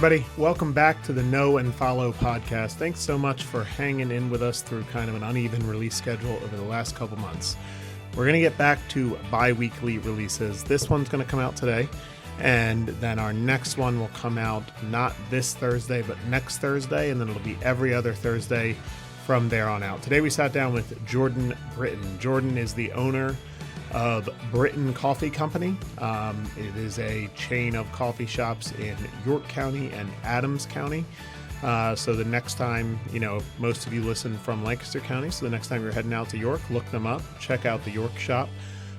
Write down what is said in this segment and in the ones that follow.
everybody. Welcome back to the Know and Follow podcast. Thanks so much for hanging in with us through kind of an uneven release schedule over the last couple months. We're going to get back to bi-weekly releases. This one's going to come out today, and then our next one will come out not this Thursday, but next Thursday, and then it'll be every other Thursday from there on out. Today we sat down with Jordan Britton. Jordan is the owner of Britton Coffee Co. It is a chain of coffee shops in York County and Adams County. So the next time, most of you listen from Lancaster County, so the next time you're heading out to York, look them up, check out the York shop.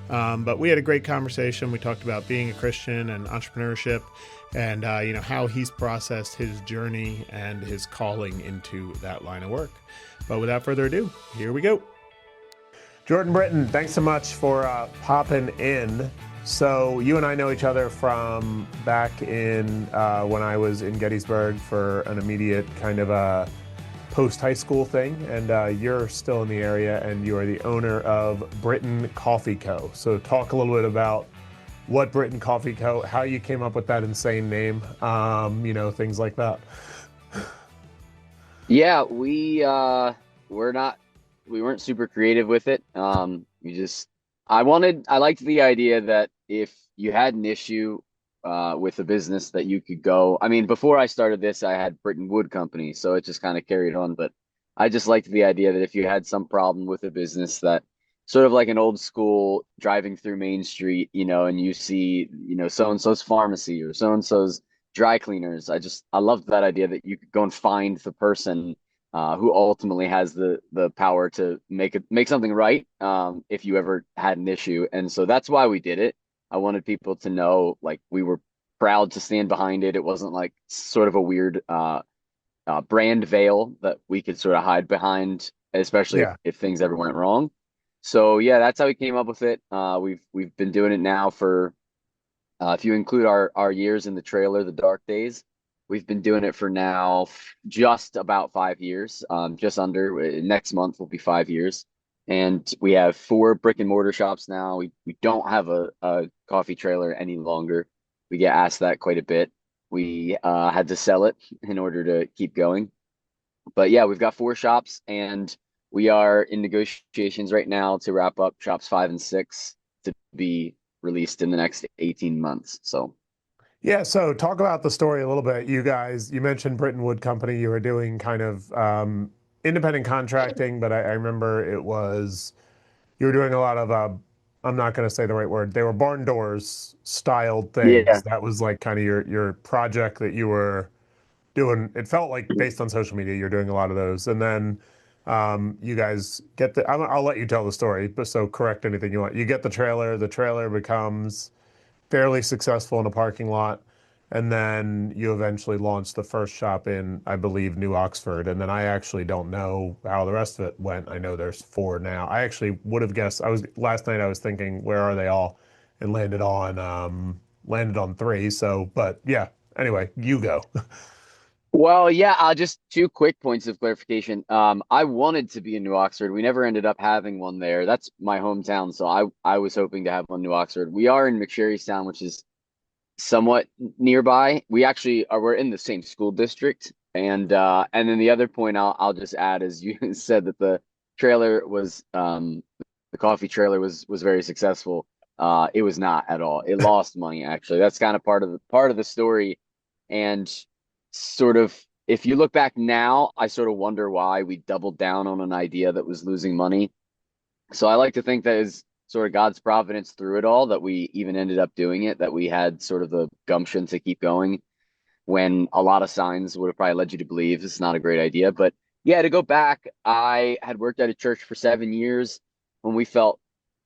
But we had a great conversation. We talked about being a Christian and entrepreneurship and, how he's processed his journey and his calling into that line of work. But without further ado, here we go. Jordan Britton, thanks so much for popping in. So you and I know each other from back in when I was in Gettysburg for an immediate kind of a post-high school thing, and you're still in the area, and you are the owner of Britton Coffee Co. So talk a little bit about what Britton Coffee Co., how you came up with that insane name, things like that. Yeah, we weren't super creative with it. I liked the idea that if you had an issue with a business that you could go, before I started this, I had Britton Wood Company, so it just kind of carried on. But I just liked the idea that if you had some problem with a business that sort of like an old school driving through Main Street, and you see, so-and-so's pharmacy or so-and-so's dry cleaners. I loved that idea that you could go and find the person who ultimately has the power to make something right if you ever had an issue. And so that's why we did it. I wanted people to know, like, we were proud to stand behind it. It wasn't like sort of a weird brand veil that we could sort of hide behind, especially if things ever went wrong. So yeah, that's how we came up with it. We've been doing it now for if you include our years in the trailer, the dark days. We've been doing it for now just about 5 years, just under. Next month will be 5 years. And we have 4 brick and mortar shops now. We don't have a coffee trailer any longer. We get asked that quite a bit. We had to sell it in order to keep going. But yeah, we've got 4 shops, and we are in negotiations right now to wrap up shops 5 and 6 to be released in the next 18 months. So. Yeah, so talk about the story a little bit. You mentioned Britton Wood Company. You were doing kind of independent contracting, but I remember you were doing a lot of, I'm not going to say the right word, they were barn doors styled things. Yeah. That was like kind of your project that you were doing. It felt like based on social media, you're doing a lot of those. And then you guys get I'll let you tell the story, but so correct anything you want. You get the trailer becomes fairly successful in a parking lot, and then you eventually launched the first shop in, I believe, New Oxford, and then I actually don't know how the rest of it went. I know there's 4 now. I actually would have guessed. Last night I was thinking, where are they all, and landed on 3. So, but yeah. Anyway, you go. Well, yeah, just 2 quick points of clarification. I wanted to be in New Oxford. We never ended up having one there. That's my hometown, so I was hoping to have one in New Oxford. We are in McSherrystown, which is somewhat nearby. We're in the same school district. And then the other point I'll just add is you said that the coffee trailer was very successful. It was not at all. It lost money, actually. That's kind of part of the story. And sort of, if you look back now, I sort of wonder why we doubled down on an idea that was losing money. So I like to think that is sort of God's providence through it all, that we even ended up doing it, that we had sort of the gumption to keep going when a lot of signs would have probably led you to believe this is not a great idea. But yeah, to go back, I had worked at a church for 7 years. When we felt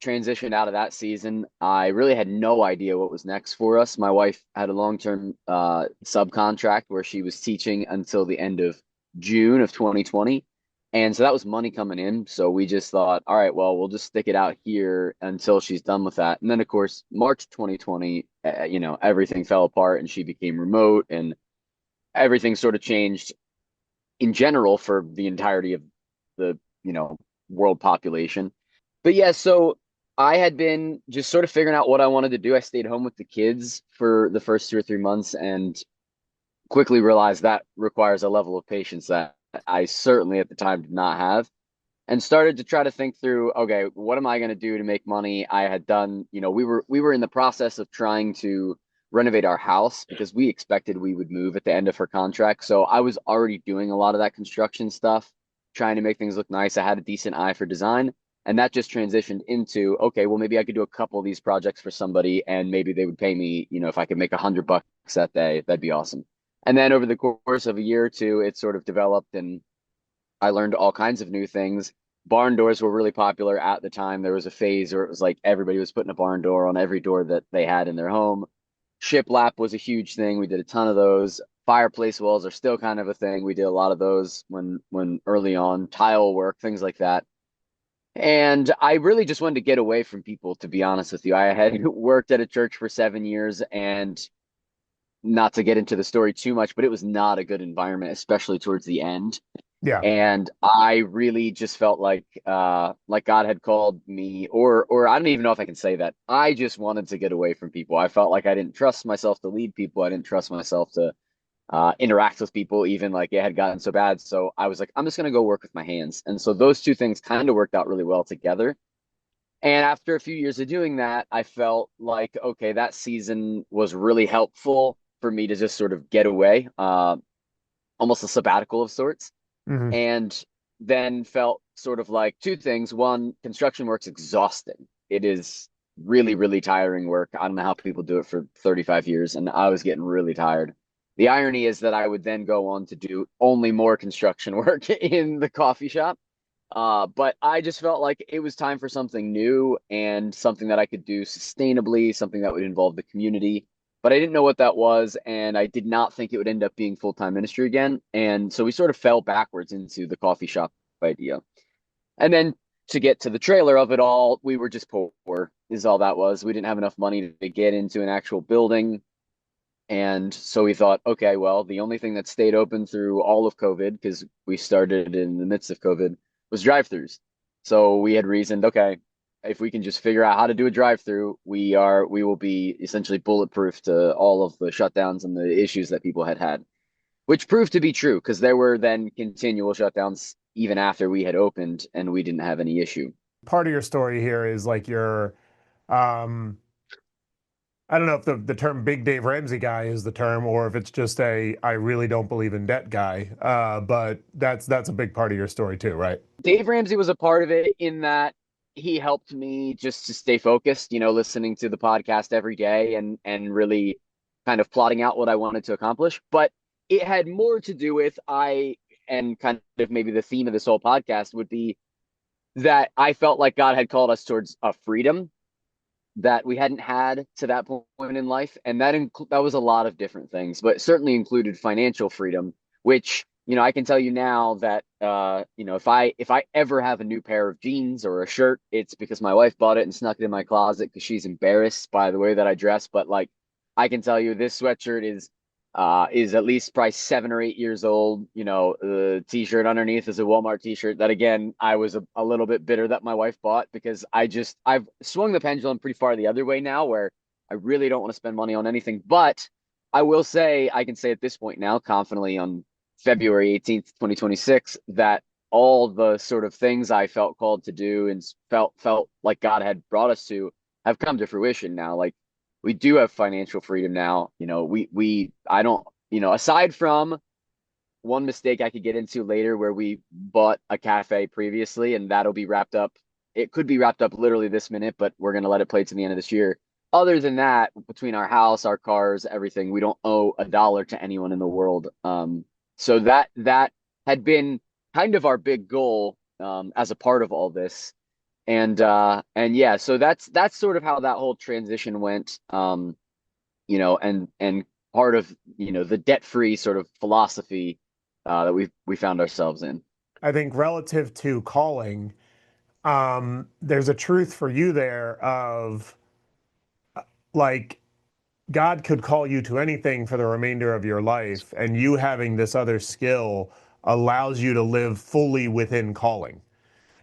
transitioned out of that season, I really had no idea what was next for us. My wife had a long-term subcontract where she was teaching until the end of June of 2020. And so that was money coming in. So we just thought, all right, well, we'll just stick it out here until she's done with that. And then, of course, March 2020, everything fell apart and she became remote, and everything sort of changed in general for the entirety of the, world population. But yeah, so I had been just sort of figuring out what I wanted to do. I stayed home with the kids for the first 2 or 3 months, and quickly realized that requires a level of patience that I certainly at the time did not have, and started to try to think through, okay, what am I going to do to make money? I had done, we were in the process of trying to renovate our house because we expected we would move at the end of her contract. So I was already doing a lot of that construction stuff, trying to make things look nice. I had a decent eye for design. And that just transitioned into, okay, well, maybe I could do a couple of these projects for somebody and maybe they would pay me, if I could make $100 that day, that'd be awesome. And then over the course of a year or two, it sort of developed and I learned all kinds of new things. Barn doors were really popular at the time. There was a phase where it was like everybody was putting a barn door on every door that they had in their home. Shiplap was a huge thing. We did a ton of those. Fireplace walls are still kind of a thing. We did a lot of those when early on, tile work, things like that. And I really just wanted to get away from people, to be honest with you. I had worked at a church for 7 years, and not to get into the story too much, but it was not a good environment, especially towards the end. Yeah. And I really just felt like God had called me, or I don't even know if I can say that. I just wanted to get away from people. I felt like I didn't trust myself to lead people. I didn't trust myself to interact with people, even like it had gotten so bad. So I was like, I'm just gonna go work with my hands. And so those two things kind of worked out really well together. And after a few years of doing that, I felt like, okay, that season was really helpful for me to just sort of get away, almost a sabbatical of sorts, Hmm. and then felt sort of like two things. One, construction work's exhausting. It is really, really tiring work. I don't know how people do it for 35 years, and I was getting really tired. The irony is that I would then go on to do only more construction work in the coffee shop. But I just felt like it was time for something new and something that I could do sustainably, something that would involve the community. But I didn't know what that was, and I did not think it would end up being full-time ministry again. And so we sort of fell backwards into the coffee shop idea. And then to get to the trailer of it all, we were just poor, is all that was. We didn't have enough money to get into an actual building. And so we thought, okay, well, the only thing that stayed open through all of COVID, because we started in the midst of COVID, was drive-throughs. So we had reasoned, okay, if we can just figure out how to do a drive-through, we will be essentially bulletproof to all of the shutdowns and the issues that people had had, which proved to be true because there were then continual shutdowns even after we had opened and we didn't have any issue. Part of your story here is like um, I don't know if the term big Dave Ramsey guy is the term or if it's just a I really don't believe in debt guy. But that's a big part of your story too, right? Dave Ramsey was a part of it in that he helped me just to stay focused, listening to the podcast every day and really kind of plotting out what I wanted to accomplish. But it had more to do with and kind of maybe the theme of this whole podcast would be that I felt like God had called us towards a freedom that we hadn't had to that point in life, and that was a lot of different things, but certainly included financial freedom, which I can tell you now that if I ever have a new pair of jeans or a shirt, it's because my wife bought it and snuck it in my closet because she's embarrassed by the way that I dress. But like, I can tell you this sweatshirt is at least probably 7 or 8 years old. The t-shirt underneath is a Walmart t-shirt that again, I was a little bit bitter that my wife bought because I've swung the pendulum pretty far the other way now where I really don't want to spend money on anything. But I will say, I can say at this point now, confidently on February 18th, 2026, that all the sort of things I felt called to do and felt like God had brought us to have come to fruition now. Like we do have financial freedom now. I don't, aside from one mistake I could get into later where we bought a cafe previously and that'll be wrapped up. It could be wrapped up literally this minute, but we're going to let it play to the end of this year. Other than that, between our house, our cars, everything, we don't owe a dollar to anyone in the world. So that had been kind of our big goal as a part of all this. And yeah, so that's sort of how that whole transition went. And part of the debt-free sort of philosophy that we found ourselves in. I think relative to calling, there's a truth for you there of like God could call you to anything for the remainder of your life, and you having this other skill allows you to live fully within calling.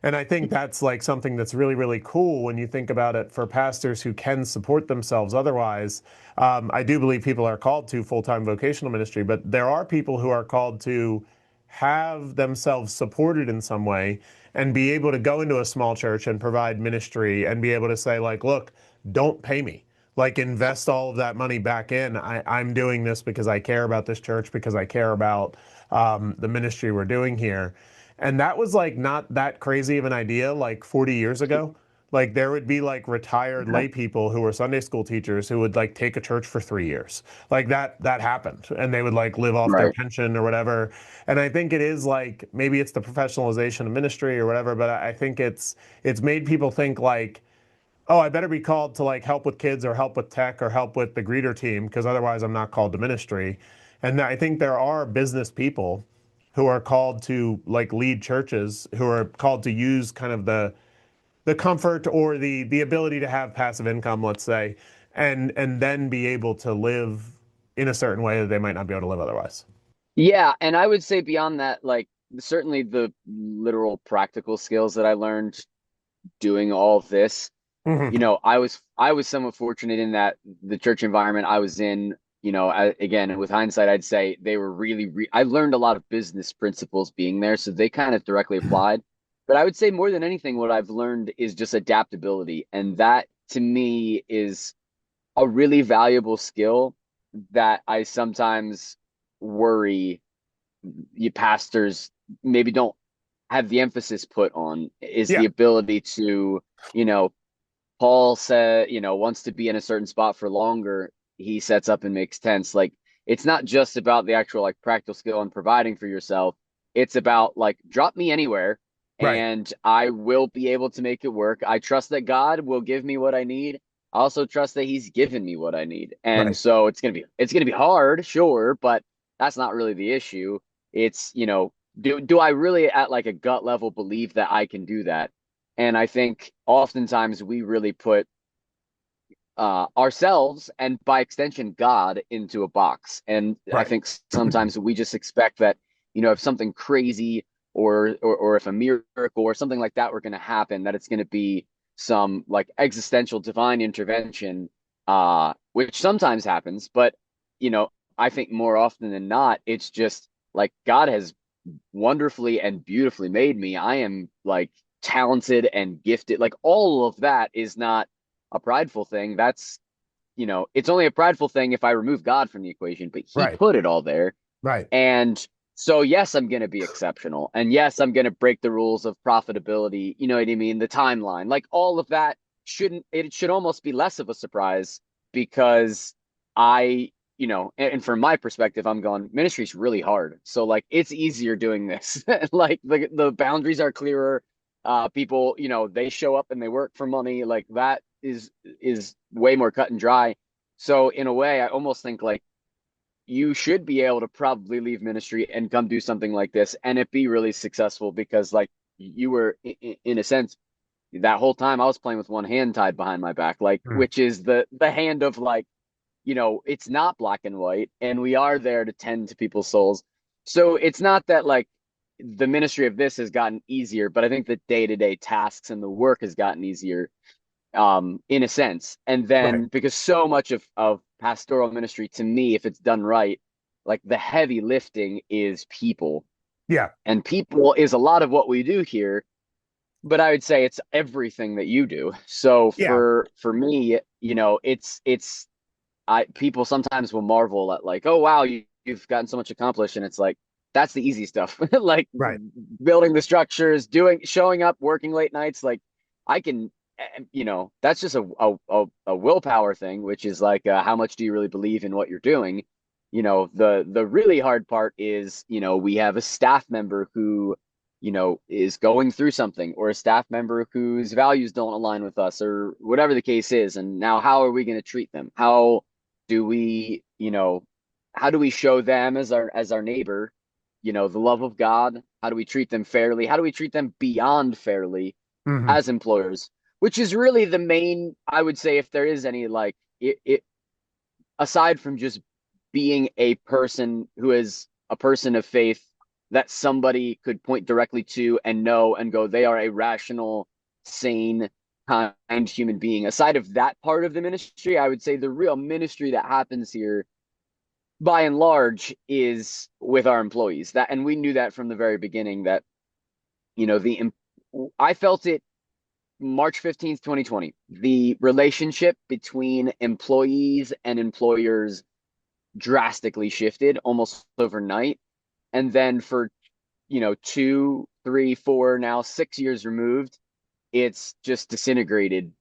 And I think that's like something that's really, really cool when you think about it for pastors who can support themselves otherwise. I do believe people are called to full-time vocational ministry, but there are people who are called to have themselves supported in some way and be able to go into a small church and provide ministry and be able to say, like, look, don't pay me. Like, invest all of that money back in. I'm doing this because I care about this church, because I care about the ministry we're doing here. And that was like not that crazy of an idea like 40 years ago. Like there would be like retired Okay. lay people who were Sunday school teachers who would like take a church for 3 years. Like that happened. And they would like live off their Right. pension or whatever. And I think it is like maybe it's the professionalization of ministry or whatever, but I think it's made people think like, oh, I better be called to like help with kids or help with tech or help with the greeter team because otherwise I'm not called to ministry. And I think there are business people who are called to like lead churches, who are called to use kind of the comfort or the ability to have passive income, let's say, and then be able to live in a certain way that they might not be able to live otherwise. Yeah, and I would say beyond that, like certainly the literal practical skills that I learned doing all of this, Hmm. I was somewhat fortunate in that the church environment I was in, again, with hindsight, I'd say they were I learned a lot of business principles being there, so they kind of directly applied. But I would say more than anything, what I've learned is just adaptability, and that to me is a really valuable skill that I sometimes worry you pastors maybe don't have the emphasis put on is Yeah, the ability to, you know, Paul said, wants to be in a certain spot for longer. He sets up and makes tents. Like it's not just about the actual like practical skill and providing for yourself. It's about like drop me anywhere right, and I will be able to make it work. I trust that God will give me what I need. I also trust that he's given me what I need. And right. so it's gonna be hard, sure, but that's not really the issue. It's, do I really at like a gut level believe that I can do that? And I think oftentimes we really put ourselves and by extension God into a box. And I Right. think sometimes we just expect that, if something crazy or if a miracle or something like that were going to happen, that it's going to be some like existential divine intervention, which sometimes happens. But, I think more often than not, it's just like God has wonderfully and beautifully made me. I am like talented and gifted. Like all of that is not a prideful thing. It's only a prideful thing if I remove God from the equation, but he Right. put it all there. Right. And so, yes, I'm going to be exceptional. And yes, I'm going to break the rules of profitability. You know what I mean? The timeline, like all of that it should almost be less of a surprise because and from my perspective, I'm going, ministry's really hard. So like it's easier doing this. Like the boundaries are clearer. People, they show up and they work for money. Like that is way more cut and dry. So in a way, I almost think like you should be able to probably leave ministry and come do something like this and it be really successful because like you were in a sense that whole time I was playing with one hand tied behind my back, like Mm. which is the hand of like, it's not black and white and we are there to tend to people's souls. So it's not that like the ministry of this has gotten easier, but I think the day-to-day tasks and the work has gotten easier, in a sense. And Right. then because so much of pastoral ministry to me, if it's done right, like the heavy lifting is people. Yeah. And people is a lot of what we do here, but I would say it's everything that you do. So Yeah. for me, it's I people sometimes will marvel at like, oh wow, you've gotten so much accomplished, and it's like that's the easy stuff, like Right. building the structures, showing up, working late nights. Like I can, that's just a willpower thing, which is like how much do you really believe in what you're doing? The really hard part is we have a staff member who is going through something or a staff member whose values don't align with us or whatever the case is. And now how are we going to treat them? Do we, how do we show them as our neighbor, the love of God? How do we treat them fairly? How do we treat them beyond fairly Hmm. as employers? Which is really the main, I would say, if there is any like it aside from just being a person who is a person of faith that somebody could point directly to and know and go, they are a rational, sane, kind human being. Aside of that part of the ministry, I would say the real ministry that happens here by and large is with our employees. That, and we knew that from the very beginning, that the I felt it March 15th, 2020. The relationship between employees and employers drastically shifted almost overnight. And then for, 2, 3, 4, now 6 years removed, it's just disintegrated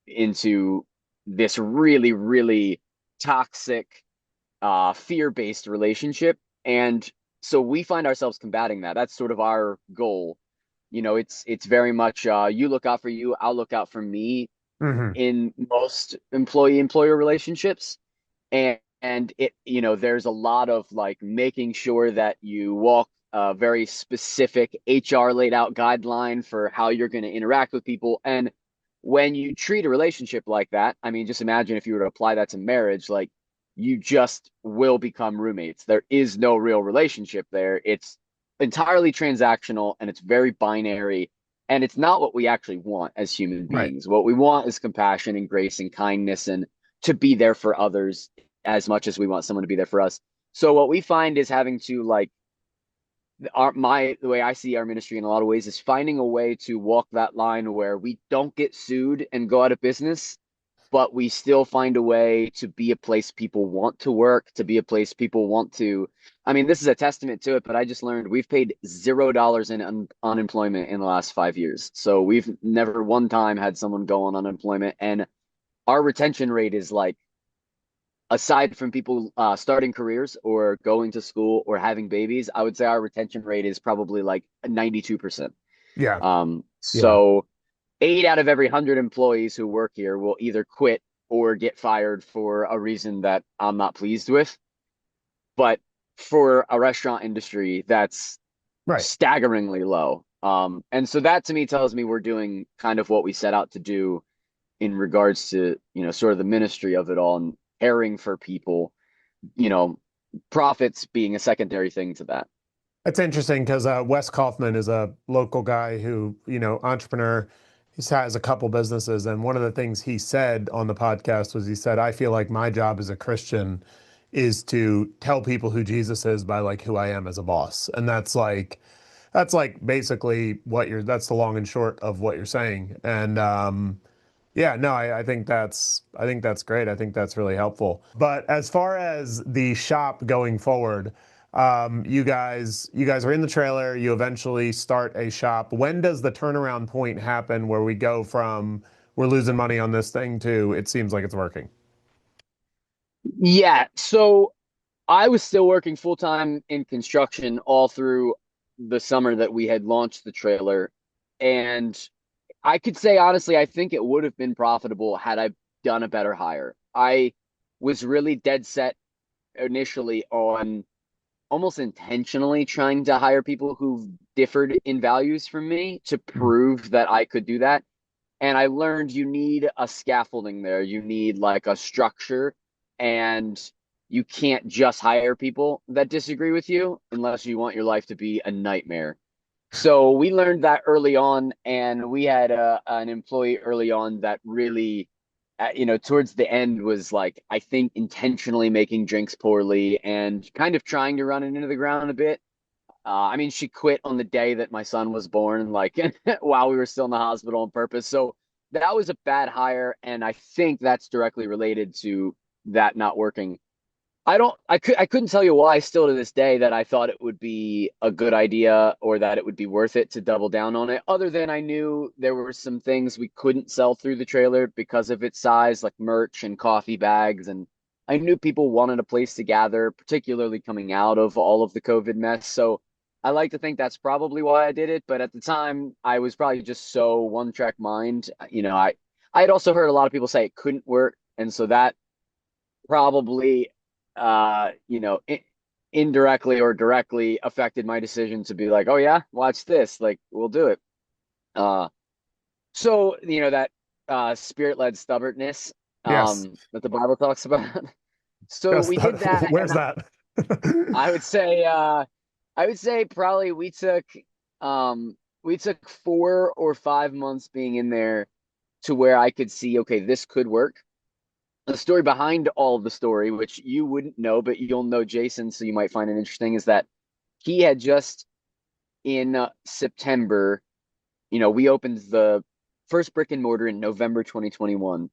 into this really, really toxic, fear-based relationship. And so we find ourselves combating that. That's sort of our goal. It's very much, you look out for you, I'll look out for me Hmm. in most employee-employer relationships. And there's a lot of like making sure that you walk a very specific HR laid out guideline for how you're going to interact with people. And when you treat a relationship like that, I mean, just imagine if you were to apply that to marriage, like you just will become roommates. There is no real relationship there. It's entirely transactional and it's very binary. And it's not what we actually want as human Right. beings. What we want is compassion and grace and kindness and to be there for others as much as we want someone to be there for us. So what we find is having to like the way I see our ministry in a lot of ways is finding a way to walk that line where we don't get sued and go out of business, but we still find a way to be a place people want to work, to be a place people want to. I mean, this is a testament to it, but I just learned we've paid $0 in unemployment in the last 5 years. So we've never one time had someone go on unemployment, and our retention rate is like, aside from people starting careers or going to school or having babies, I would say our retention rate is probably like 92%. Yeah. Yeah. So 8 out of every 100 employees who work here will either quit or get fired for a reason that I'm not pleased with. But for a restaurant industry, that's Right. staggeringly low. And so that to me tells me we're doing kind of what we set out to do in regards to, sort of the ministry of it all and caring for people, you know, profits being a secondary thing to that. That's interesting because Wes Kaufman is a local guy who, entrepreneur. He has a couple businesses. And one of the things he said on the podcast was he said, I feel like my job as a Christian is to tell people who Jesus is by like who I am as a boss. And that's like basically that's the long and short of what you're saying. And yeah, no, I think that's great. I think that's really helpful. But as far as the shop going forward, you guys are in the trailer. You eventually start a shop. When does the turnaround point happen where we go from we're losing money on this thing to it seems like it's working? Yeah. So I was still working full time in construction all through the summer that we had launched the trailer. And I could say honestly, I think it would have been profitable had I done a better hire. I was really dead set initially on almost intentionally trying to hire people who differed in values from me to Mhm. prove that I could do that. And I learned you need a scaffolding there. You need like a structure, and you can't just hire people that disagree with you unless you want your life to be a nightmare. So we learned that early on, and we had an employee early on that really, towards the end was like, I think intentionally making drinks poorly and kind of trying to run it into the ground a bit. I mean, she quit on the day that my son was born, like while we were still in the hospital on purpose. So that was a bad hire, and I think that's directly related to that not working. I couldn't tell you why still to this day that I thought it would be a good idea or that it would be worth it to double down on it, other than I knew there were some things we couldn't sell through the trailer because of its size, like merch and coffee bags. And I knew people wanted a place to gather, particularly coming out of all of the COVID mess. So I like to think that's probably why I did it. But at the time, I was probably just so one track mind. I had also heard a lot of people say it couldn't work. And so that probably uh you know i indirectly or directly affected my decision to be like, oh yeah, watch this, like we'll do it. So that spirit-led stubbornness Yes. that the Bible talks about. So Yes. we did that, Where's and that? I would say I would say probably we took 4 or 5 months being in there to where I could see, okay, this could work. The story behind all of the story, which you wouldn't know, but you'll know Jason, so you might find it interesting, is that he had just in September, we opened the first brick and mortar in November 2021.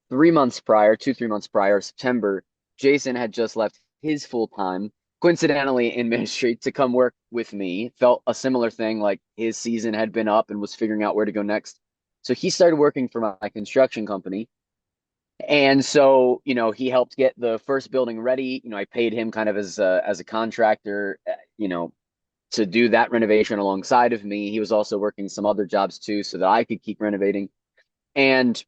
3 months prior, 3 months prior, September, Jason had just left his full time, coincidentally in ministry, to come work with me. Felt a similar thing, like his season had been up and was figuring out where to go next. So he started working for my construction company. And so, he helped get the first building ready. I paid him kind of as a contractor, to do that renovation alongside of me. He was also working some other jobs too, so that I could keep renovating. And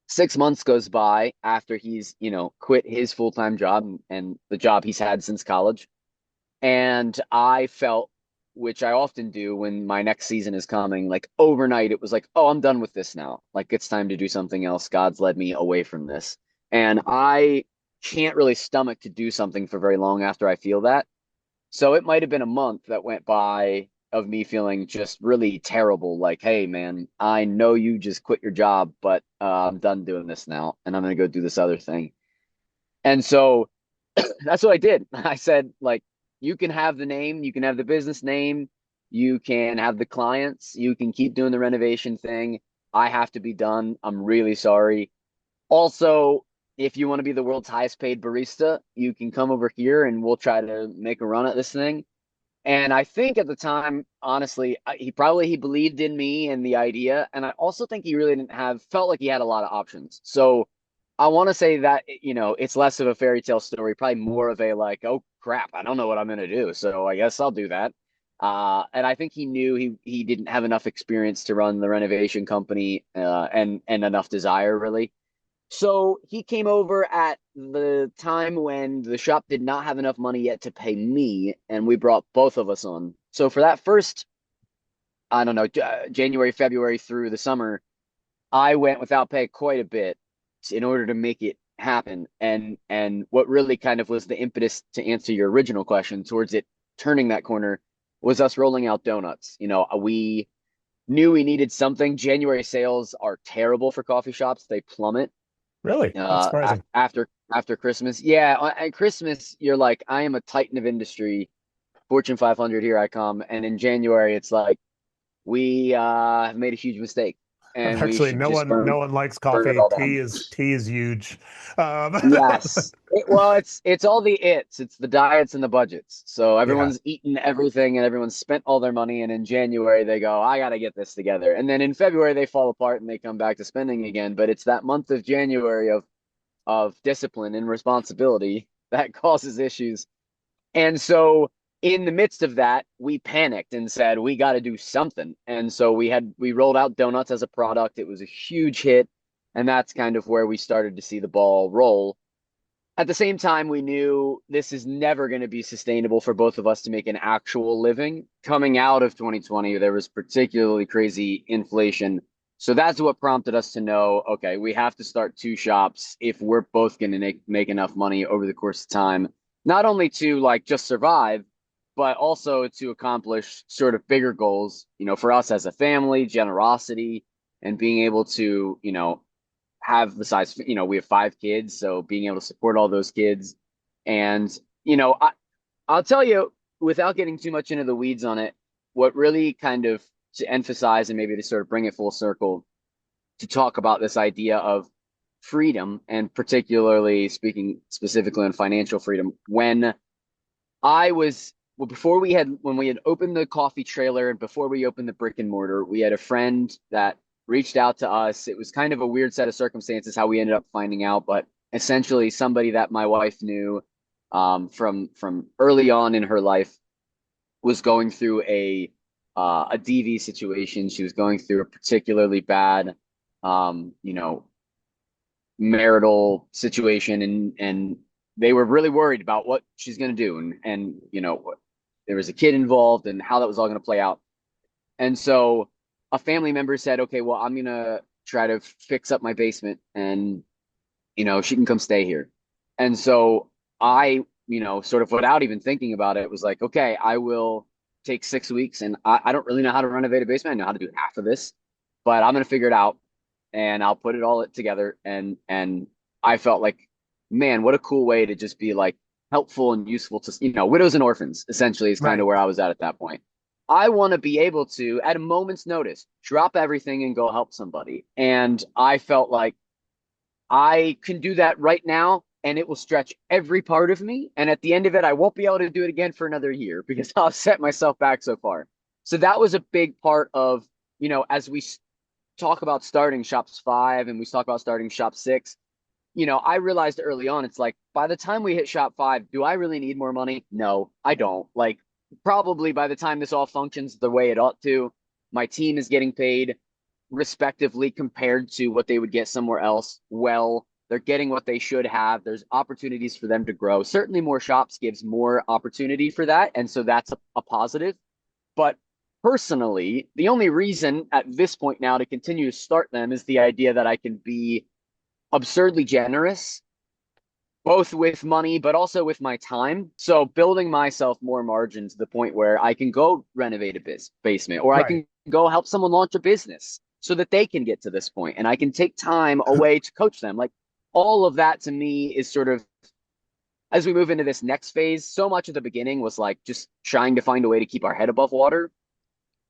6 months goes by after he's, quit his full-time job and the job he's had since college. And I felt, which I often do when my next season is coming, like overnight, it was like, oh, I'm done with this now. Like it's time to do something else. God's led me away from this. And I can't really stomach to do something for very long after I feel that. So it might have been a month that went by of me feeling just really terrible. Like, hey, man, I know you just quit your job, but I'm done doing this now, and I'm gonna go do this other thing. And so that's what I did. I said, like, you can have the name, you can have the business name, you can have the clients, you can keep doing the renovation thing. I have to be done. I'm really sorry. Also, if you want to be the world's highest paid barista, you can come over here and we'll try to make a run at this thing. And I think at the time, honestly, he believed in me and the idea, and I also think he really didn't have felt like he had a lot of options. So I want to say that it's less of a fairy tale story, probably more of a like, oh crap, I don't know what I'm gonna do, so I guess I'll do that. And I think he knew he didn't have enough experience to run the renovation company, and enough desire really. So he came over at the time when the shop did not have enough money yet to pay me, and we brought both of us on. So for that first, I don't know, January, February through the summer, I went without pay quite a bit in order to make it happen. And what really kind of was the impetus to answer your original question towards it turning that corner was us rolling out donuts. We knew we needed something. January sales are terrible for coffee shops; they plummet Really? That's surprising. after Christmas. Yeah, at Christmas you're like, I am a titan of industry, Fortune 500, here I come. And in January it's like we have made a huge mistake and we Actually, should no just one burn no one likes burn it coffee. all Tea down. is huge. Yes. Well, it's all the it's the diets and the budgets. So Yeah. everyone's eaten everything and everyone's spent all their money. And in January they go, I got to get this together. And then in February they fall apart and they come back to spending again. But it's that month of January of discipline and responsibility that causes issues. And so in the midst of that, we panicked and said, we got to do something. And so we rolled out donuts as a product. It was a huge hit. And that's kind of where we started to see the ball roll. At the same time, we knew this is never going to be sustainable for both of us to make an actual living. Coming out of 2020, there was particularly crazy inflation. So that's what prompted us to know, okay, we have to start two shops if we're both going to make enough money over the course of time, not only to like just survive, but also to accomplish sort of bigger goals, for us as a family, generosity, and being able to, have the size, we have 5 kids, so being able to support all those kids. And, I'll tell you, without getting too much into the weeds on it, what really kind of to emphasize and maybe to sort of bring it full circle to talk about this idea of freedom, and particularly speaking specifically on financial freedom. When we had opened the coffee trailer and before we opened the brick and mortar, we had a friend that reached out to us. It was kind of a weird set of circumstances how we ended up finding out, but essentially somebody that my wife knew, from early on in her life, was going through a DV situation. She was going through a particularly bad, marital situation, and they were really worried about what she's going to do, and there was a kid involved and how that was all going to play out. And so a family member said, okay, well, I'm going to try to fix up my basement and she can come stay here. And so I sort of without even thinking about it, was like, okay, I will take 6 weeks, and I don't really know how to renovate a basement. I know how to do half of this, but I'm going to figure it out, and I'll put it all together. And I felt like, man, what a cool way to just be like helpful and useful to, widows and orphans, essentially, is kind of Right. where I was at that point. I want to be able to, at a moment's notice, drop everything and go help somebody. And I felt like I can do that right now, and it will stretch every part of me. And at the end of it, I won't be able to do it again for another year because I'll set myself back so far. So that was a big part of, as we talk about starting shops 5 and we talk about starting shop 6, I realized early on, it's like, by the time we hit shop 5, do I really need more money? No, I don't. Like, probably by the time this all functions the way it ought to, my team is getting paid respectively compared to what they would get somewhere else. Well, they're getting what they should have. There's opportunities for them to grow. Certainly more shops gives more opportunity for that. And so that's a positive. But personally, the only reason at this point now to continue to start them is the idea that I can be absurdly generous, both with money, but also with my time. So building myself more margin to the point where I can go renovate a basement, or I Right. can go help someone launch a business so that they can get to this point, and I can take time away to coach them. Like, all of that to me is sort of, as we move into this next phase, so much at the beginning was like just trying to find a way to keep our head above water.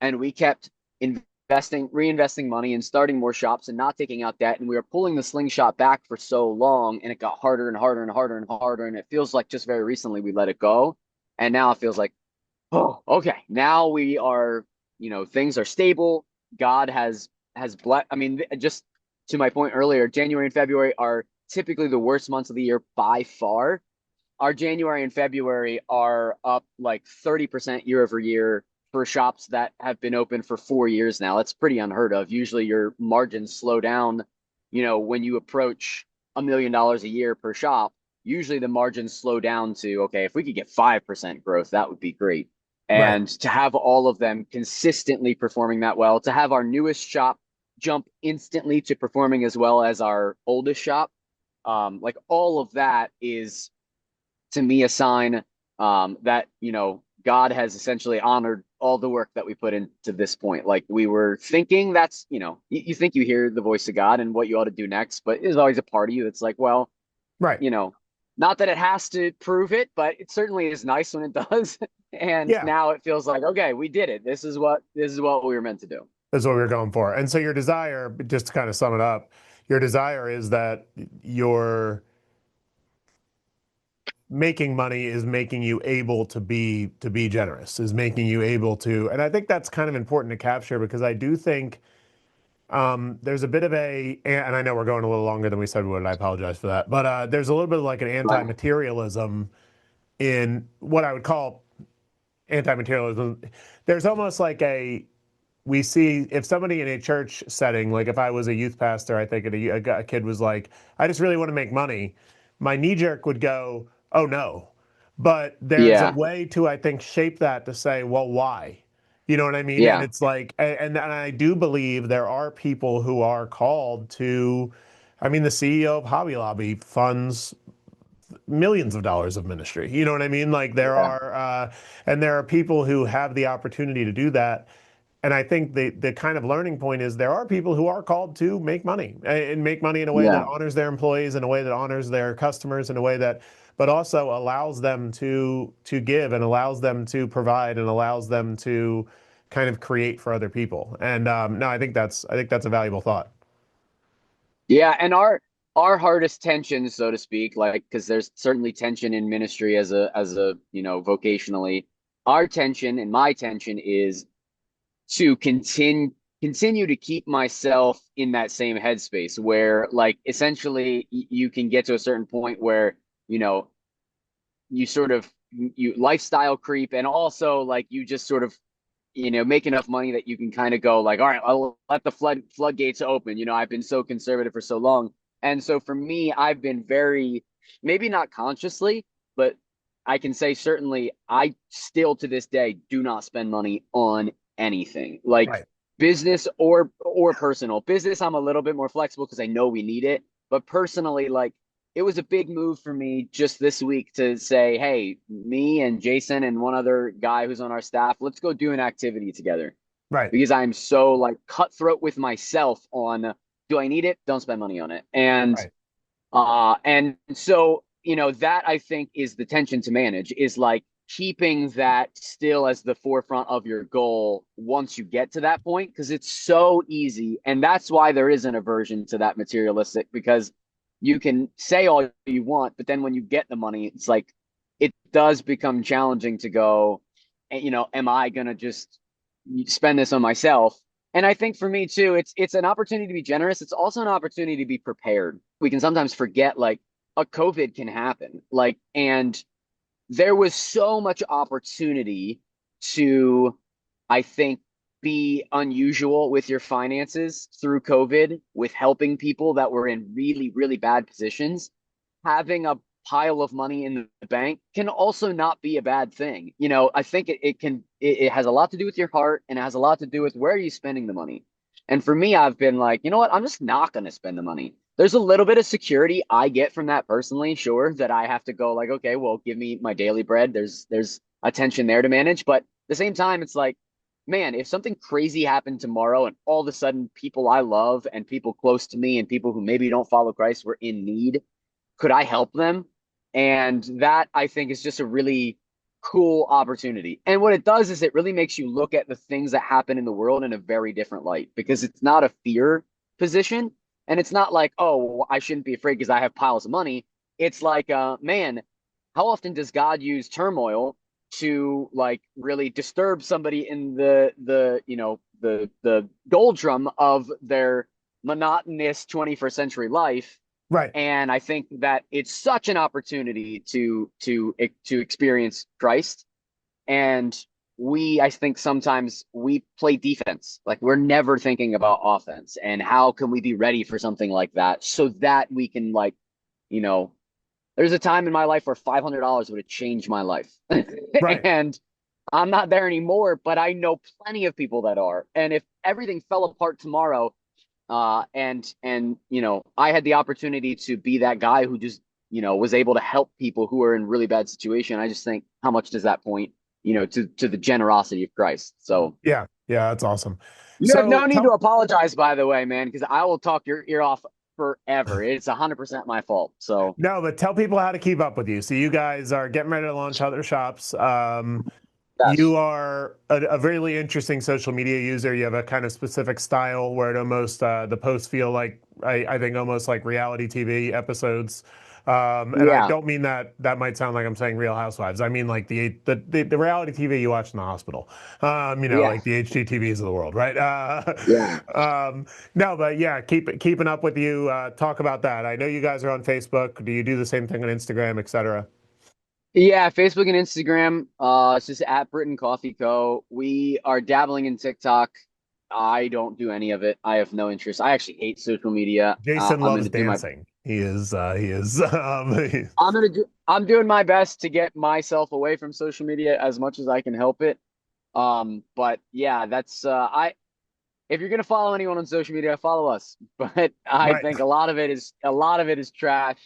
And we kept reinvesting money and starting more shops and not taking out debt. And we were pulling the slingshot back for so long, and it got harder and harder and harder and harder. And it feels like just very recently we let it go. And now it feels like, oh, okay, now we are, things are stable. God has blessed. I mean, just to my point earlier, January and February are typically the worst months of the year by far. Our January and February are up like 30% year over year for shops that have been open for 4 years now. That's pretty unheard of. Usually your margins slow down, when you approach $1 million a year per shop. Usually the margins slow down to, okay, if we could get 5% growth, that would be great. Right. And to have all of them consistently performing that well, to have our newest shop jump instantly to performing as well as our oldest shop, like all of that is to me a sign that God has essentially honored all the work that we put into this point. Like, we were thinking that's you think you hear the voice of God and what you ought to do next, but there's always a part of you that's like, well, Right. you know not that it has to prove it, but it certainly is nice when it does. And Yeah. now it feels like, okay, we did it. This is what we were meant to do. That's what we were going for. And so your desire, just to kind of sum it up, your desire is that your making money is making you able to be generous, is making you able to, and I think that's kind of important to capture because I do think there's a bit of and I know we're going a little longer than we said we would, and I apologize for that, but there's a little bit of like an Right. anti-materialism in what I would call anti-materialism. There's almost like we see if somebody in a church setting, like if I was a youth pastor, I think a kid was like, I just really want to make money. My knee jerk would go, oh no. But there's a Yeah. way to, I think, shape that to say, well, why? You know what I mean? And Yeah. it's like, and I do believe there are people who are called to, I mean, the CEO of Hobby Lobby funds millions of dollars of ministry. You know what I mean? Like Yeah. and there are people who have the opportunity to do that. And I think the kind of learning point is there are people who are called to make money and make money in a way that Yeah. honors their employees, in a way that honors their customers, in a way that, but also allows them to give and allows them to provide and allows them to kind of create for other people. And no, I think that's a valuable thought. Yeah, and our hardest tension, so to speak, like, because there's certainly tension in ministry as a vocationally. Our tension and my tension is to continue to keep myself in that same headspace where, like, essentially you can get to a certain point where you know you sort of you lifestyle creep, and also like you just sort of make enough money that you can kind of go like, all right, I'll let the floodgates open. I've been so conservative for so long. And so for me, I've been very, maybe not consciously, but I can say certainly I still to this day do not spend money on anything like Right. business or personal. Business, I'm a little bit more flexible because I know we need it. But personally, like, it was a big move for me just this week to say, hey, me and Jason and one other guy who's on our staff, let's go do an activity together Right. because I'm so like cutthroat with myself on do I need it? Don't spend money on it. Right. And so, that I think is the tension to manage is like keeping that still as the forefront of your goal once you get to that point, because it's so easy. And that's why there is an aversion to that materialistic, because you can say all you want, but then when you get the money, it's like it does become challenging to go, am I gonna just spend this on myself? And I think for me too, it's an opportunity to be generous. It's also an opportunity to be prepared. We can sometimes forget like a COVID can happen. Like, and there was so much opportunity to, I think, be unusual with your finances through COVID, with helping people that were in really, really bad positions. Having a pile of money in the bank can also not be a bad thing. I think it has a lot to do with your heart, and it has a lot to do with where are you spending the money. And for me, I've been like, you know what? I'm just not going to spend the money. There's a little bit of security I get from that personally, sure, that I have to go like, okay, well, give me my daily bread. There's a tension there to manage, but at the same time, it's like, man, if something crazy happened tomorrow and all of a sudden people I love and people close to me and people who maybe don't follow Christ were in need, could I help them? And that I think is just a really cool opportunity. And what it does is it really makes you look at the things that happen in the world in a very different light, because it's not a fear position. And it's not like, oh, well, I shouldn't be afraid because I have piles of money. It's like, man, how often does God use turmoil to like really disturb somebody in the doldrum of their monotonous 21st century life? Right. And I think that it's such an opportunity to experience Christ. And I think sometimes we play defense. Like we're never thinking about offense and how can we be ready for something like that so that we can like, you know, there's a time in my life where $500 would have changed my life. Right. And I'm not there anymore, but I know plenty of people that are. And if everything fell apart tomorrow, and I had the opportunity to be that guy who just was able to help people who are in really bad situation. I just think how much does that point to the generosity of Christ. So Yeah. Yeah. That's awesome. you have So no need to tell, apologize, by the way, man, because I will talk your ear off forever. It's 100% my fault. So no, but tell people how to keep up with you. So you guys are getting ready to launch other shops. You yes. are a really interesting social media user. You have a kind of specific style where it almost the posts feel like I think almost like reality TV episodes. And I Yeah. don't mean that might sound like I'm saying Real Housewives. I mean like the reality TV you watch in the hospital. Yeah. Like the HGTVs of the world, right? Yeah. No, but yeah, keeping up with you. Talk about that. I know you guys are on Facebook. Do you do the same thing on Instagram, etc.? Yeah, Facebook and Instagram. It's just at Britton Coffee Co. We are dabbling in TikTok. I don't do any of it. I have no interest. I actually hate social media. Jason loves dancing. He is. I'm doing my best to get myself away from social media as much as I can help it. But yeah, that's I if you're gonna follow anyone on social media, follow us. But I Right. think a lot of it is trash.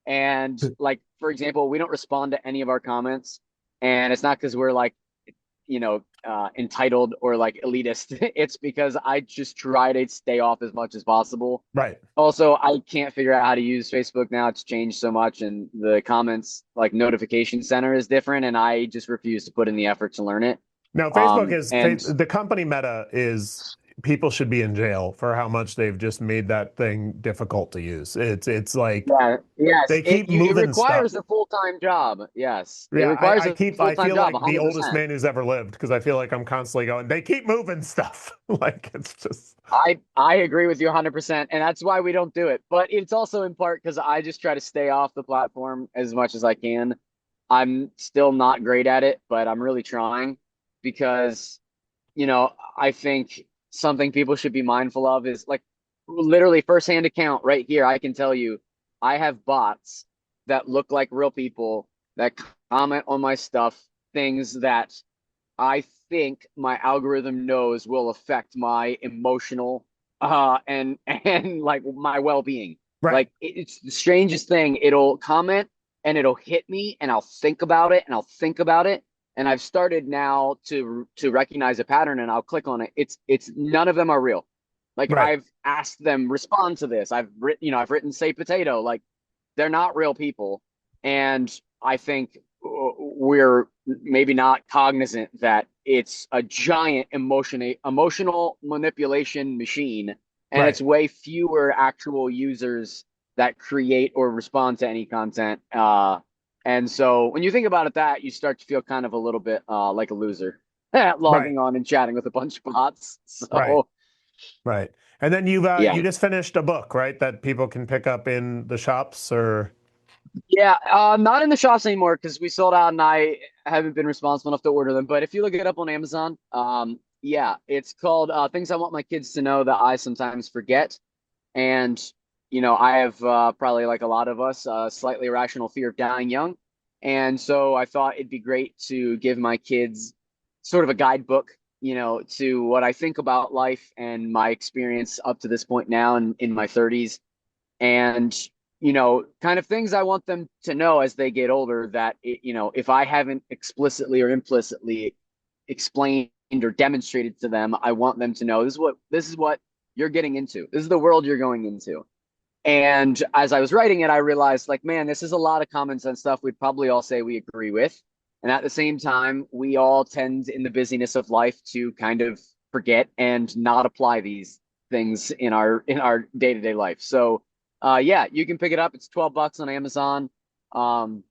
And like, for example, we don't respond to any of our comments. And it's not because we're like, entitled or like elitist. It's because I just try to stay off as much as possible. Right. Also, I can't figure out how to use Facebook now. It's changed so much, and the comments like notification center is different, and I just refuse to put in the effort to learn it. Now, And The company Meta is people should be in jail for how much they've just made that thing difficult to use. It's like yeah, yes, they keep it moving stuff. requires a full-time job. Yes, it Yeah, requires a I full-time feel job, like the oldest 100%. man who's ever lived because I feel like I'm constantly going, they keep moving stuff. Like it's just I agree with you 100%, and that's why we don't do it. But it's also in part because I just try to stay off the platform as much as I can. I'm still not great at it, but I'm really trying because, I think something people should be mindful of is like literally firsthand account right here. I can tell you, I have bots that look like real people that comment on my stuff, things that I think my algorithm knows will affect my emotional and like my well-being. Right. Like it's the strangest thing. It'll comment and it'll hit me and I'll think about it and I'll think about it. And I've started now to recognize a pattern and I'll click on it. It's none of them are real. Like Right. I've asked them respond to this. I've written say potato. Like they're not real people. And I think we're maybe not cognizant that it's a giant emotional manipulation machine, and Right. it's way fewer actual users that create or respond to any content. And so when you think about it, that you start to feel kind of a little bit like a loser Right. logging on and chatting with a bunch of bots. Right. So Right. And then yeah. you just finished a book, right? That people can pick up in the shops or Yeah, not in the shops anymore because we sold out and I haven't been responsible enough to order them. But if you look it up on Amazon, yeah, it's called Things I Want My Kids to Know That I Sometimes Forget. And, I have probably like a lot of us, slightly irrational fear of dying young. And so I thought it'd be great to give my kids sort of a guidebook, to what I think about life and my experience up to this point now in my 30s and kind of things I want them to know as they get older that if I haven't explicitly or implicitly explained or demonstrated to them, I want them to know this is what you're getting into. This is the world you're going into. And as I was writing it, I realized like, man, this is a lot of common sense stuff we'd probably all say we agree with. And at the same time, we all tend in the busyness of life to kind of forget and not apply these things in our day-to-day life. So yeah, you can pick it up. It's $12 on Amazon. Um,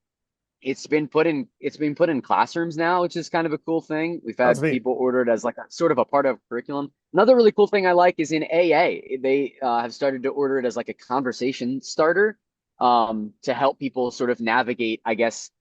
it's been put in classrooms now, which is kind of a cool thing. We've that's had neat. people order it as like a sort of a part of curriculum. Another really cool thing I like is in AA. They have started to order it as like a conversation starter to help people sort of navigate, I guess,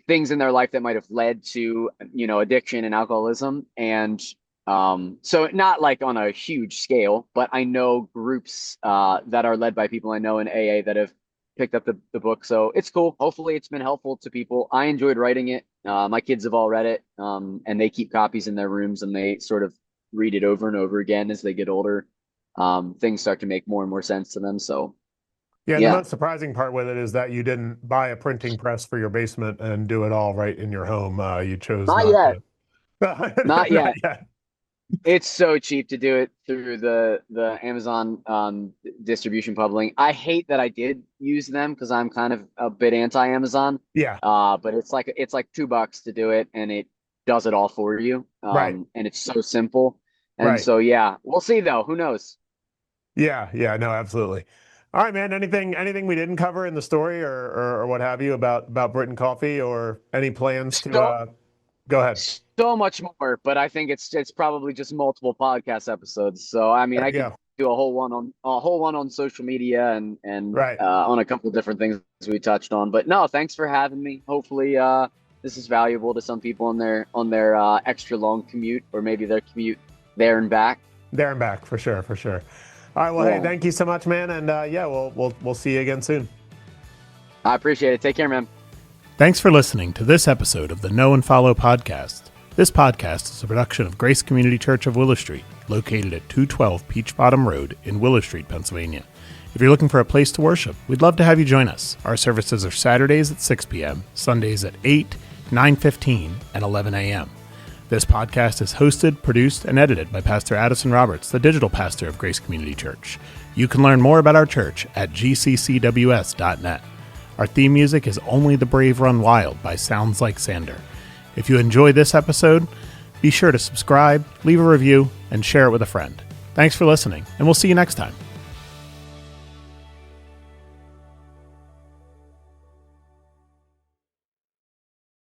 things in their life that might have led to, addiction and alcoholism. And so not like on a huge scale, but I know groups that are led by people I know in AA that have picked up the book. So it's cool. Hopefully it's been helpful to people. I enjoyed writing it. My kids have all read it, and they keep copies in their rooms and they sort of read it over and over again as they get older. Things start to make more and more sense to them. So Yeah, and the yeah, most surprising part with it is that you didn't buy a printing press for your basement and do it all right in your home. You chose not not yet, to. not Not yet. yet. It's so cheap to do it through the Amazon distribution publishing. I hate that I did use them because I'm kind of a bit anti-Amazon. Yeah, But it's like $2 to do it, and it does it all for you. right, And it's so simple. And right. so yeah, we'll see though. Who knows? Yeah, yeah, no, absolutely. All right, man. Anything we didn't cover in the story or what have you about Britton Coffee or any plans to So go ahead? so much more, but I think it's probably just multiple podcast episodes. So I mean, I could Yeah, do a whole one on social media and right. on a couple of different things we touched on. But no, thanks for having me. Hopefully, this is valuable to some people on their extra long commute or maybe their commute there and back. There and back for sure, for sure. All right, well, hey, Yeah, thank you so much, man, and yeah, we'll see you again soon. I appreciate it. Take care, man. Thanks for listening to this episode of the Know and Follow podcast. This podcast is a production of Grace Community Church of Willow Street, located at 212 Peach Bottom Road in Willow Street, Pennsylvania. If you're looking for a place to worship, we'd love to have you join us. Our services are Saturdays at 6 p.m., Sundays at 8, 9:15, and 11 a.m. This podcast is hosted, produced, and edited by Pastor Addison Roberts, the digital pastor of Grace Community Church. You can learn more about our church at gccws.net. Our theme music is Only the Brave Run Wild by Sounds Like Sander. If you enjoy this episode, be sure to subscribe, leave a review, and share it with a friend. Thanks for listening, and we'll see you next time.